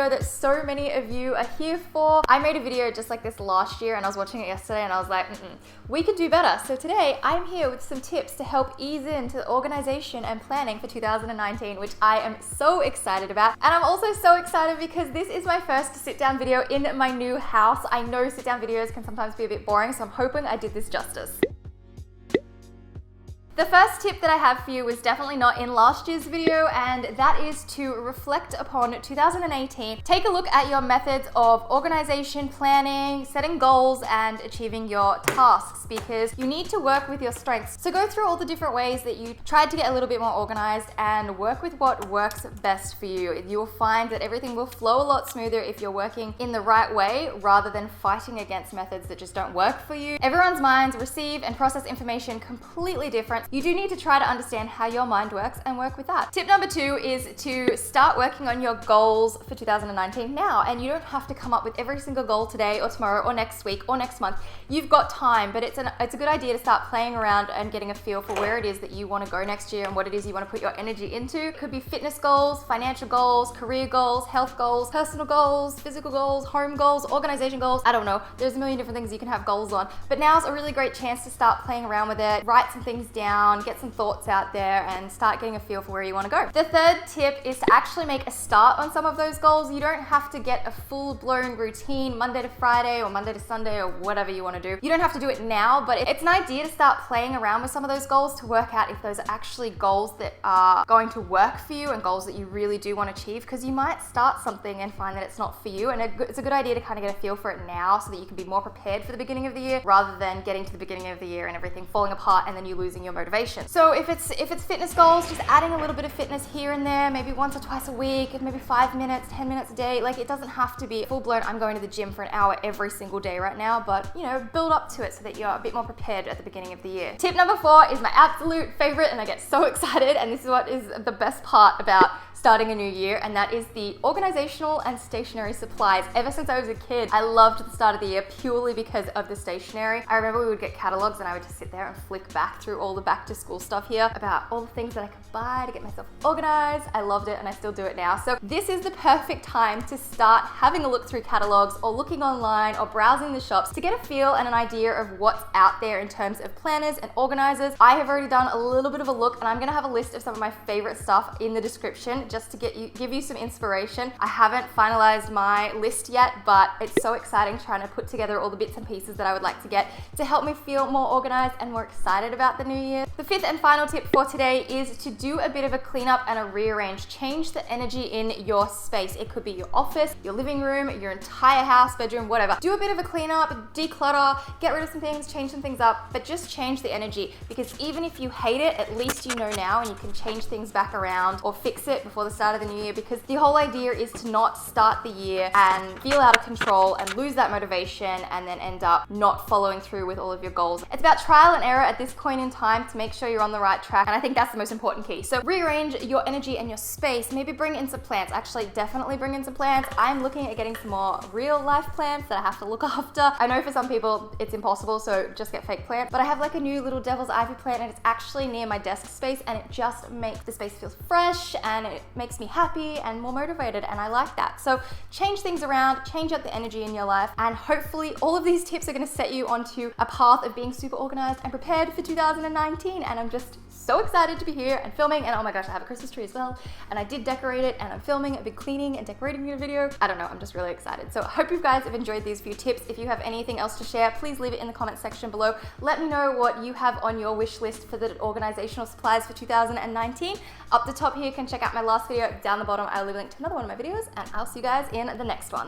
video that so many of you are here for. I made a video just like this last year and I was watching it yesterday and I was like, we could do better. So today I'm here with some tips to help ease into organization and planning for 2019, which I am so excited about. And I'm also so excited because this is my first sit down video in my new house. I know sit down videos can sometimes be a bit boring, so I'm hoping I did this justice. The first tip that I have for you was definitely not in last year's video, and that is to reflect upon 2018. Take a look at your methods of organization, planning, setting goals, and achieving your tasks, because you need to work with your strengths. So go through all the different ways that you tried to get a little bit more organized and work with what works best for you. You will find that everything will flow a lot smoother if you're working in the right way rather than fighting against methods that just don't work for you. Everyone's minds receive and process information completely different. You do need to try to understand how your mind works and work with that. Tip number 2 is to start working on your goals for 2019 now. And you don't have to come up with every single goal today or tomorrow or next week or next month. You've got time, but it's a good idea to start playing around and getting a feel for where it is that you want to go next year and what it is you want to put your energy into. It could be fitness goals, financial goals, career goals, health goals, personal goals, physical goals, home goals, organization goals. I don't know. There's a million different things you can have goals on. But now's a really great chance to start playing around with it, write some things down, get some thoughts out there, and start getting a feel for where you want to go. The third tip is to actually make a start on some of those goals. You don't have to get a full-blown routine Monday to Friday or Monday to Sunday or whatever you want to do. You don't have to do it now, but it's an idea to start playing around with some of those goals to work out if those are actually goals that are going to work for you and goals that you really do want to achieve, because you might start something and find that it's not for you, and it's a good idea to kind of get a feel for it now so that you can be more prepared for the beginning of the year rather than getting to the beginning of the year and everything falling apart and then you losing your motivation. So if it's fitness goals, just adding a little bit of fitness here and there, maybe once or twice a week, maybe 5 minutes, 10 minutes a day. Like, it doesn't have to be full blown, I'm going to the gym for an hour every single day right now, but you know, build up to it so that you're a bit more prepared at the beginning of the year. Tip number 4 is my absolute favorite, and I get so excited, and this is what is the best part about starting a new year, and that is the organizational and stationery supplies. Ever since I was a kid, I loved the start of the year purely because of the stationery. I remember we would get catalogs and I would just sit there and flick back through all the back to school stuff here about all the things that I could buy to get myself organized. I loved it and I still do it now. So this is the perfect time to start having a look through catalogs or looking online or browsing the shops to get a feel and an idea of what's out there in terms of planners and organizers. I have already done a little bit of a look, and I'm gonna have a list of some of my favorite stuff in the description just to give you some inspiration. I haven't finalized my list yet, but it's so exciting trying to put together all the bits and pieces that I would like to get to help me feel more organized and more excited about the new year. The 5th and final tip for today is to do a bit of a cleanup and a rearrange. Change the energy in your space. It could be your office, your living room, your entire house, bedroom, whatever. Do a bit of a cleanup, declutter, get rid of some things, change some things up, but just change the energy, because even if you hate it, at least you know now and you can change things back around or fix it before the start of the new year, because the whole idea is to not start the year and feel out of control and lose that motivation and then end up not following through with all of your goals. It's about trial and error at this point in time to make sure you're on the right track, and I think that's the most important key. So rearrange your energy and your space. Maybe bring in some plants. Actually, definitely bring in some plants. I'm looking at getting some more real life plants that I have to look after. I know for some people it's impossible, so just get fake plants, but I have like a new little devil's ivy plant and it's actually near my desk space, and it just makes the space feel fresh and it makes me happy and more motivated, and I like that. So change things around, change up the energy in your life, and hopefully all of these tips are going to set you onto a path of being super organized and prepared for 2019. And I'm just so excited to be here and filming, and oh my gosh, I have a Christmas tree as well, and I did decorate it, and I'm filming a big cleaning and decorating video. I don't know, I'm just really excited. So I hope you guys have enjoyed these few tips. If you have anything else to share, please leave it in the comment section below. Let me know what you have on your wish list for the organizational supplies for 2019. Up the top here, you can check out my last video. Down the bottom, I'll leave a link to another one of my videos, and I'll see you guys in the next one.